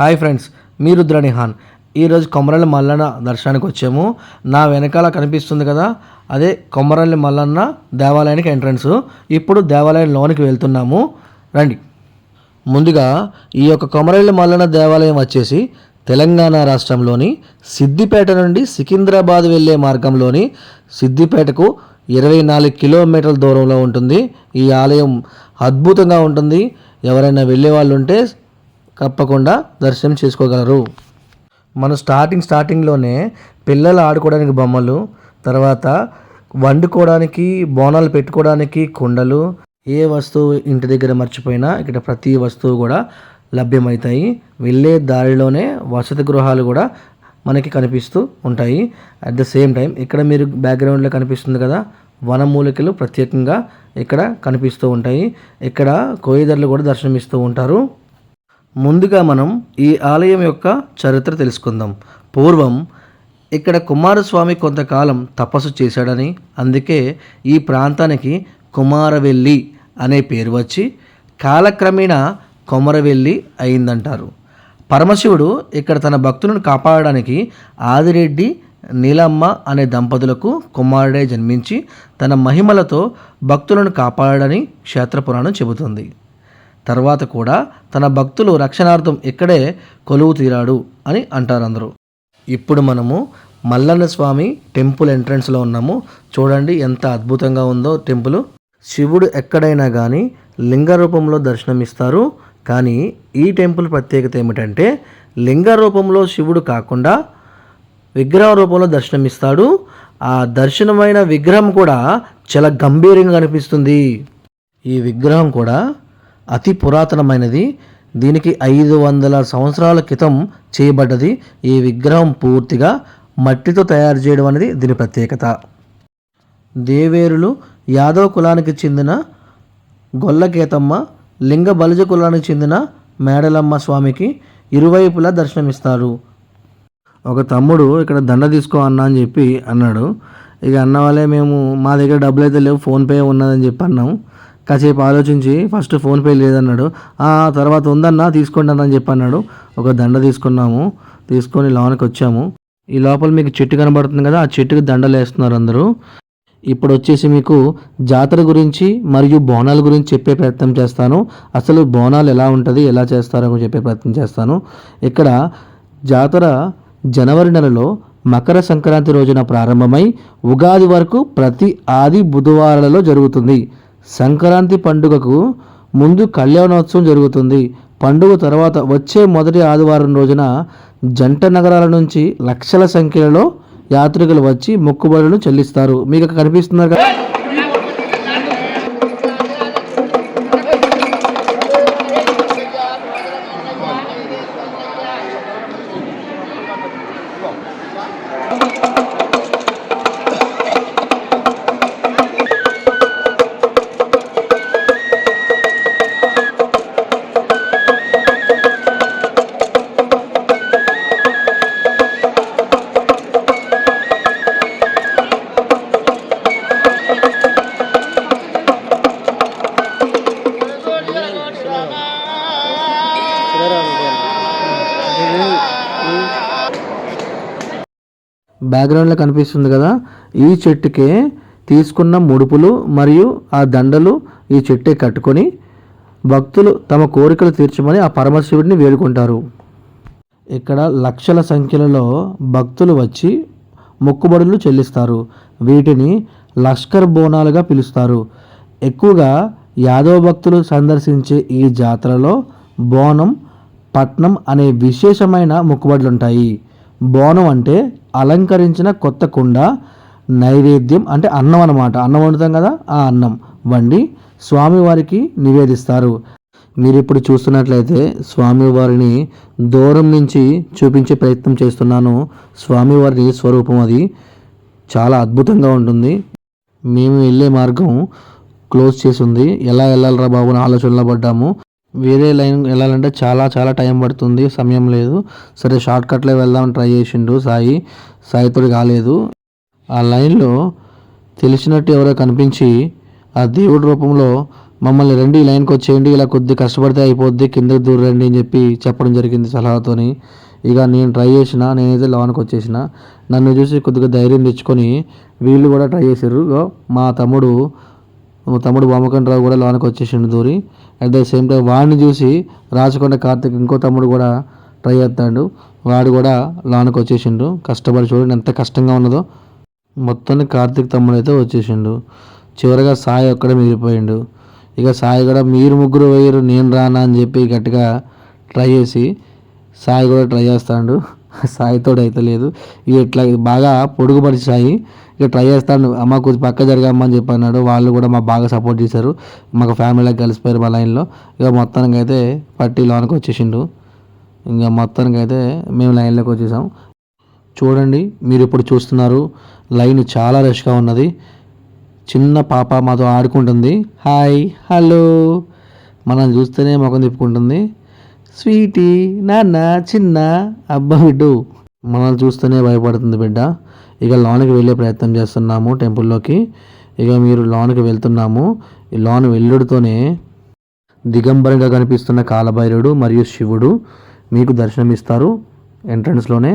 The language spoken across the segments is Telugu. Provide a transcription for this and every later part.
హాయ్ ఫ్రెండ్స్, మీ రుద్రనిహాన్. ఈరోజు కొమరల్లి మల్లన్న దర్శనానికి వచ్చాము. నా వెనకాల కనిపిస్తుంది కదా, అదే కొమరల్లి మల్లన్న దేవాలయానికి ఎంట్రన్స్. ఇప్పుడు దేవాలయం లోనికి వెళ్తున్నాము, రండి. ముందుగా ఈ యొక్క కొమరల్లి మల్లన్న దేవాలయం వచ్చేసి తెలంగాణ రాష్ట్రంలోని సిద్దిపేట నుండి సికింద్రాబాద్ వెళ్ళే మార్గంలోని సిద్దిపేటకు 24 కిలోమీటర్ల దూరంలో ఉంటుంది. ఈ ఆలయం అద్భుతంగా ఉంటుంది. ఎవరైనా వెళ్ళే వాళ్ళు ఉంటే తప్పకుండా దర్శనం చేసుకోగలరు. మనం స్టార్టింగ్లోనే పిల్లలు ఆడుకోవడానికి బొమ్మలు, తర్వాత వండుకోవడానికి, బోనాలు పెట్టుకోవడానికి కుండలు, ఏ వస్తువు ఇంటి దగ్గర మర్చిపోయినా ఇక్కడ ప్రతి వస్తువు కూడా లభ్యమవుతాయి. వెళ్ళే దారిలోనే వసతి గృహాలు కూడా మనకి కనిపిస్తూ ఉంటాయి. అట్ ద సేమ్ టైం ఇక్కడ మీరు బ్యాక్గ్రౌండ్లో కనిపిస్తుంది కదా, వనమూలికలు ప్రత్యేకంగా ఇక్కడ కనిపిస్తూ ఉంటాయి. ఇక్కడ కోయిదర్లు కూడా దర్శనమిస్తూ ఉంటారు. ముందుగా మనం ఈ ఆలయం యొక్క చరిత్ర తెలుసుకుందాం. పూర్వం ఇక్కడ కుమారస్వామి కొంతకాలం తపస్సు చేశాడని, అందుకే ఈ ప్రాంతానికి కుమారవెల్లి అనే పేరు వచ్చి కాలక్రమేణా కొమరవెల్లి అయిందంటారు. పరమశివుడు ఇక్కడ తన భక్తులను కాపాడడానికి ఆదిరెడ్డి నీలమ్మ అనే దంపతులకు కుమారుడే జన్మించి తన మహిమలతో భక్తులను కాపాడని క్షేత్రపురాణం చెబుతుంది. తర్వాత కూడా తన భక్తులు రక్షణార్థం ఇక్కడే కొలువు తీరాడు అని అంటారు అందరూ. ఇప్పుడు మనము మల్లన్న స్వామి టెంపుల్ ఎంట్రన్స్లో ఉన్నాము. చూడండి ఎంత అద్భుతంగా ఉందో టెంపుల్. శివుడు ఎక్కడైనా కానీ లింగ రూపంలో దర్శనమిస్తారు. కానీ ఈ టెంపుల్ ప్రత్యేకత ఏమిటంటే లింగ రూపంలో శివుడు కాకుండా విగ్రహం రూపంలో దర్శనమిస్తాడు. ఆ దర్శనమైన విగ్రహం కూడా చాలా గంభీరంగా కనిపిస్తుంది. ఈ విగ్రహం కూడా అతి పురాతనమైనది. దీనికి 500 సంవత్సరాల క్రితం చేయబడ్డది. ఈ విగ్రహం పూర్తిగా మట్టితో తయారు చేయడం అనేది దీని ప్రత్యేకత. దేవేరులు యాదవ కులానికి చెందిన గొల్లకేతమ్మ, లింగ బలిజ కులానికి చెందిన మేడలమ్మ స్వామికి ఇరువైపులా దర్శనమిస్తారు. ఒక తమ్ముడు ఇక్కడ దండ తీసుకో అన్నా అని చెప్పి అన్నాడు. ఇక అన్న వాళ్ళే మేము మా దగ్గర డబ్బులు అయితే లేవు, ఫోన్పే ఉన్నదని చెప్పి అన్నాము. కాసేపు ఆలోచించి ఫస్ట్ ఫోన్పే లేదన్నాడు. తర్వాత ఉందన్నా తీసుకోండి అన్న అని చెప్పి అన్నాడు. ఒక దండ తీసుకున్నాము, తీసుకొని లోనికి వచ్చాము. ఈ లోపల మీకు చెట్టు కనబడుతుంది కదా, ఆ చెట్టుకి దండలు వేస్తున్నారు అందరూ. ఇప్పుడు వచ్చేసి మీకు జాతర గురించి మరియు బోనాల గురించి చెప్పే ప్రయత్నం చేస్తాను. అసలు బోనాలు ఎలా ఉంటుంది, ఎలా చేస్తారో చెప్పే ప్రయత్నం చేస్తాను. ఇక్కడ జాతర జనవరి నెలలో మకర సంక్రాంతి రోజున ప్రారంభమై ఉగాది వరకు ప్రతి ఆది బుధవారాలలో జరుగుతుంది. సంక్రాంతి పండుగకు ముందు కళ్యాణోత్సవం జరుగుతుంది. పండుగ తర్వాత వచ్చే మొదటి ఆదివారం రోజున జంట నగరాల నుంచి లక్షల సంఖ్యలో యాత్రికులు వచ్చి మొక్కుబడులను చెల్లిస్తారు. మీకు కనిపిస్తున్నారు కదా. బ్యాక్గ్రౌండ్లో కనిపిస్తుంది కదా, ఈ చెట్టుకే తీసుకున్న ముడుపులు మరియు ఆ దండలు ఈ చెట్టే కట్టుకొని భక్తులు తమ కోరికలు తీర్చమని ఆ పరమశివుడిని వేడుకుంటారు. ఇక్కడ లక్షల సంఖ్యలో భక్తులు వచ్చి మొక్కుబడులు చెల్లిస్తారు. వీటిని లష్కర్ బోనాలుగా పిలుస్తారు. ఎక్కువగా యాదవ భక్తులు సందర్శించే ఈ జాతరలో బోనం, పట్నం అనే విశేషమైన మొక్కుబడులు ఉంటాయి. బోనం అంటే అలంకరించిన కొత్త కుండ, నైవేద్యం అంటే అన్నం అన్నమాట. అన్నం వండుతాం కదా, ఆ అన్నం వండి స్వామివారికి నివేదిస్తారు. మీరు ఇప్పుడు చూస్తున్నట్లయితే స్వామివారిని దూరం నుంచి చూపించే ప్రయత్నం చేస్తున్నాను. స్వామివారి స్వరూపం అది చాలా అద్భుతంగా ఉంటుంది. మేము వెళ్ళే మార్గం క్లోజ్ చేసి ఉంది. ఎలా వెళ్ళాలరా బాబు అని ఆలోచనలో పడ్డాము. వేరే లైన్ వెళ్ళాలంటే చాలా టైం పడుతుంది, సమయం లేదు. సరే షార్ట్కట్లో వెళ్దామని ట్రై చేసిండు సాయితోడు కాలేదు. ఆ లైన్లో తెలిసినట్టు ఎవరో కనిపించి ఆ దేవుడి రూపంలో మమ్మల్ని రండి ఈ లైన్కి వచ్చేయండి, ఇలా కొద్ది కష్టపడితే అయిపోద్ది, కిందకి దూరండి అని చెప్పి చెప్పడం జరిగింది సలహాతోని. ఇక నేను ట్రై చేసిన, నేనైతే లోనికి వచ్చేసిన. నన్ను చూసి కొద్దిగా ధైర్యం తెచ్చుకొని వీళ్ళు కూడా ట్రై చేశారు. మా తమ్ముడు వామకంఠరావు కూడా లోనికి వచ్చేసిండు దూరి. అట్ ద సేమ్ టైం వాడిని చూసి రాచకొండ కార్తిక్ ఇంకో తమ్ముడు కూడా ట్రై చేస్తాడు. వాడు కూడా లోనికి వచ్చేసిండు. కష్టపడి చూడండి ఎంత కష్టంగా ఉన్నదో. మొత్తాన్ని కార్తిక్ తమ్ముడు అయితే వచ్చేసిండు. చివరిగా సాయి ఒక్కడే మిగిలిపోయిండు. ఇక సాయి కూడా మీరు ముగ్గురు వేయరు నేను రానా అని చెప్పి గట్టిగా ట్రై చేసి సాయి కూడా ట్రై చేస్తాడు. సాయితో అయితే లేదు. ఇక ఇట్లా బాగా పొడుగుపడి సాయి ఇక ట్రై చేస్తాడు. అమ్మ కొంచెం పక్క జరగమ్మని చెప్పి అన్నాడు. వాళ్ళు కూడా మాకు బాగా సపోర్ట్ చేశారు. మాకు ఫ్యామిలీలోకి కలిసిపోయారు మా లైన్లో. ఇక మొత్తానికి అయితే పట్టి లోనికి వచ్చేసిండు. ఇంకా మొత్తానికి అయితే మేము లైన్లోకి వచ్చేసాం. చూడండి మీరు ఇప్పుడు చూస్తున్నారు లైన్ చాలా రష్గా ఉన్నది. చిన్న పాప మాతో ఆడుకుంటుంది. హాయ్ హలో మనం చూస్తేనే ముఖం తిప్పుకుంటుంది. స్వీటీ నాన్న చిన్న అబ్బా బిడ్డు మనల్ని చూస్తేనే భయపడుతుంది బిడ్డ. ఇక లోనికి వెళ్ళే ప్రయత్నం చేస్తున్నాము టెంపుల్లోకి. ఇక మీరు లోనికి వెళ్తున్నాము. ఈ లోన్ వెళ్ళుడితోనే దిగంబరంగా కనిపిస్తున్న కాలభైరవుడు మరియు శివుడు మీకు దర్శనమిస్తారు. ఎంట్రన్స్లోనే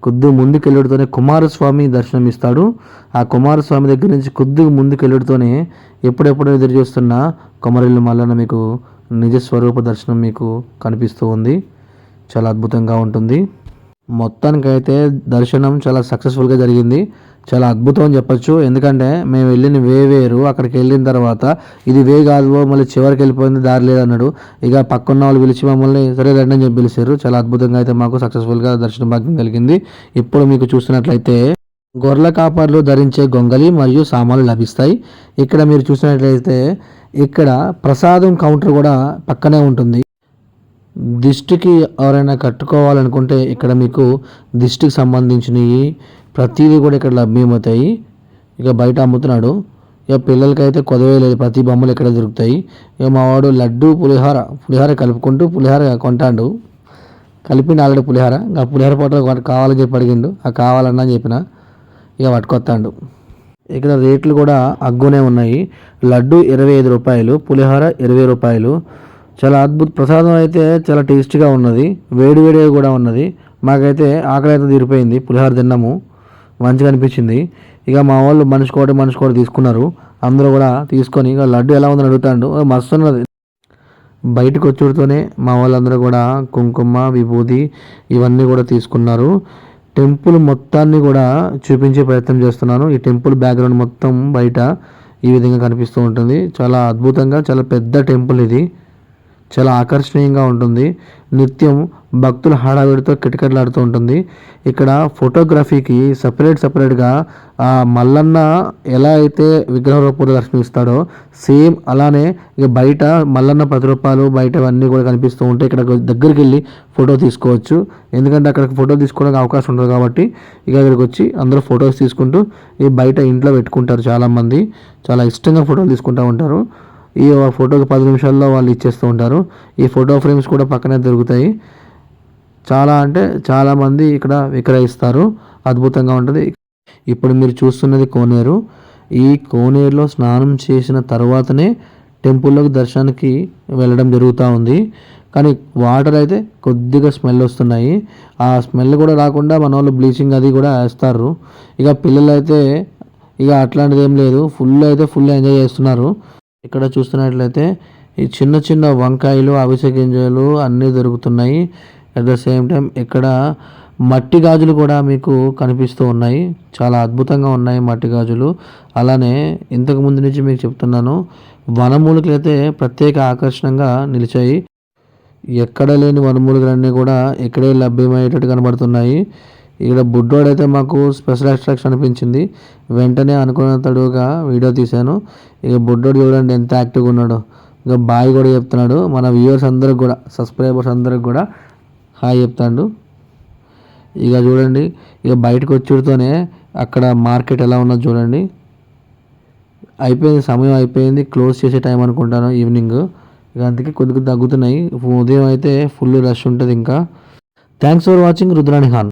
కొద్దిగా ముందుకెళ్ళుడితోనే కుమారస్వామి దర్శనం ఇస్తాడు. ఆ కుమారస్వామి దగ్గర నుంచి కొద్దిగా ముందుకెళ్ళుడితోనే ఎప్పుడెప్పుడు ఎదురు చూస్తున్న కొమరవెల్లి మల్లన్న మీకు నిజస్వరూప దర్శనం మీకు కనిపిస్తూ ఉంది. చాలా అద్భుతంగా ఉంటుంది. మొత్తానికైతే దర్శనం చాలా సక్సెస్ఫుల్గా జరిగింది. చాలా అద్భుతం అని చెప్పొచ్చు. ఎందుకంటే మేము వెళ్ళిన వేరు, అక్కడికి వెళ్ళిన తర్వాత ఇది వే కాదు మళ్ళీ చివరికి వెళ్ళిపోయింది దారి లేదన్నాడు. ఇక పక్కన్న వాళ్ళు పిలిచి మమ్మల్ని సరే రండి అని చెప్పి పిలిచారు. చాలా అద్భుతంగా అయితే మాకు సక్సెస్ఫుల్గా దర్శన భాగ్యం కలిగింది. ఇప్పుడు మీకు చూసినట్లయితే గొర్రెల కాపర్లు ధరించే గొంగలి మరియు సామాన్లు లభిస్తాయి. ఇక్కడ మీరు చూసినట్లయితే ఇక్కడ ప్రసాదం కౌంటర్ కూడా పక్కనే ఉంటుంది. దిష్టికి ఎవరైనా కట్టుకోవాలనుకుంటే ఇక్కడ మీకు దిష్టికి సంబంధించినవి ప్రతిదీ కూడా ఇక్కడ లభ్యమవుతాయి. ఇక బయట అమ్ముతున్నాడు. ఇక పిల్లలకైతే కొదవే లేదు, ప్రతి బొమ్మలు ఇక్కడ దొరుకుతాయి. ఇక మావాడు లడ్డు పులిహార కలుపుకుంటూ పులిహార కొంటాడు. కలిపిన ఆల్రెడీ పులిహార. ఆ పులిహార పూట కావాలని చెప్పి అడిగిండు. ఆ కావాలన్నా అని చెప్పిన ఇక పట్టుకొస్తాడు. ఇక్కడ రేట్లు కూడా అగ్గునే ఉన్నాయి. లడ్డు 25 రూపాయలు, పులిహార 20 రూపాయలు. చాలా అద్భుత ప్రసాదం అయితే చాలా టేస్టీగా ఉన్నది. వేడివేడిగా కూడా ఉన్నది. మాకైతే ఆకలి అయితే తీరిపోయింది. పులిహార తిన్నాము, మంచిగా అనిపించింది. ఇక మా వాళ్ళు మనిషికోటి తీసుకున్నారు. అందరూ కూడా తీసుకొని ఇక లడ్డు ఎలా ఉందని అడుగుతాడు. మస్తు ఉన్నది. బయటకు వచ్చుడితోనే మా వాళ్ళందరూ కూడా కుంకుమ విభూది ఇవన్నీ కూడా తీసుకున్నారు. టెంపుల్ మొత్తాన్ని కూడా చూపించే ప్రయత్నం చేస్తున్నాను. ఈ టెంపుల్ బ్యాక్గ్రౌండ్ మొత్తం బయట ఈ విధంగా కనిపిస్తూ ఉంటుంది. చాలా అద్భుతంగా చాలా పెద్ద టెంపుల్ ఇది. చాలా ఆకర్షణీయంగా ఉంటుంది. నిత్యం భక్తుల హడావిడితో కిటకిటలాడుతూ ఉంటుంది. ఇక్కడ ఫోటోగ్రఫీకి సపరేట్గా ఆ మల్లన్న ఎలా అయితే విగ్రహ రూపంలో దర్శనమిస్తాడో సేమ్ అలానే ఇక బయట మల్లన్న ప్రతిరూపాలు బయటవన్నీ కూడా కనిపిస్తూ ఉంటాయి. ఇక్కడ దగ్గరికి వెళ్ళి ఫోటో తీసుకోవచ్చు. ఎందుకంటే అక్కడికి ఫోటో తీసుకోవడానికి అవకాశం ఉంటుంది కాబట్టి ఇక ఇక్కడికి వచ్చి అందరూ ఫొటోస్ తీసుకుంటూ ఈ బయట ఇంట్లో పెట్టుకుంటారు. చాలామంది చాలా ఇష్టంగా ఫోటోలు తీసుకుంటూ ఉంటారు. ఈ ఫోటోకి 10 నిమిషాల్లో వాళ్ళు ఇచ్చేస్తూ ఉంటారు. ఈ ఫోటో ఫ్రేమ్స్ కూడా పక్కనే దొరుకుతాయి. చాలామంది ఇక్కడ విక్రయిస్తారు. అద్భుతంగా ఉంటుంది. ఇప్పుడు మీరు చూస్తున్నది కోనేరు. ఈ కోనేరులో స్నానం చేసిన తర్వాతనే టెంపుల్లోకి దర్శనానికి వెళ్ళడం జరుగుతూ ఉంది. కానీ వాటర్ అయితే కొద్దిగా స్మెల్ వస్తున్నాయి. ఆ స్మెల్ కూడా రాకుండా మన వాళ్ళు బ్లీచింగ్ అది కూడా వేస్తారు. ఇక పిల్లలు అయితే ఇక అట్లాంటిది ఏం లేదు, ఫుల్ ఎంజాయ్ చేస్తున్నారు. ఇక్కడ చూస్తున్నట్లయితే ఈ చిన్న వంకాయలు అవిసె గింజలు అన్నీ దొరుకుతున్నాయి. అట్ ద సేమ్ టైం ఇక్కడ మట్టి గాజులు కూడా మీకు కనిపిస్తూ ఉన్నాయి. చాలా అద్భుతంగా ఉన్నాయి మట్టి గాజులు. అలానే ఇంతకు ముందు నుంచి మీకు చెప్తున్నాను, వనమూలికలు అయితే ప్రత్యేక ఆకర్షణగా నిలిచాయి. ఎక్కడ లేని వనమూలికలన్నీ కూడా ఇక్కడే లభ్యమయ్యేటట్టు కనబడుతున్నాయి. ఇక్కడ బుడ్డోడైతే మాకు స్పెషల్ అట్రాక్షన్ అనిపించింది. వెంటనే అనుకున్నట్టుగా వీడియో తీశాను. ఇక బుడ్డోడు చూడండి ఎంత యాక్టివ్గా ఉన్నాడో. ఇక బాయ్ కూడా చెప్తున్నాడు. మన వ్యూవర్స్ అందరికి కూడా సబ్స్క్రైబర్స్ అందరికి కూడా హాయ్ చెప్తాడు. ఇక చూడండి ఇక బయటకు వచ్చుడితోనే అక్కడ మార్కెట్ ఎలా ఉన్నది చూడండి. సమయం అయిపోయింది, క్లోజ్ చేసే టైం అనుకుంటాను ఈవినింగ్. ఇక అందుకే కొద్దిగా తగ్గుతున్నాయి. ఉదయం అయితే ఫుల్ రష్ ఉంటుంది. ఇంకా thanks for watching Rudrani Khan.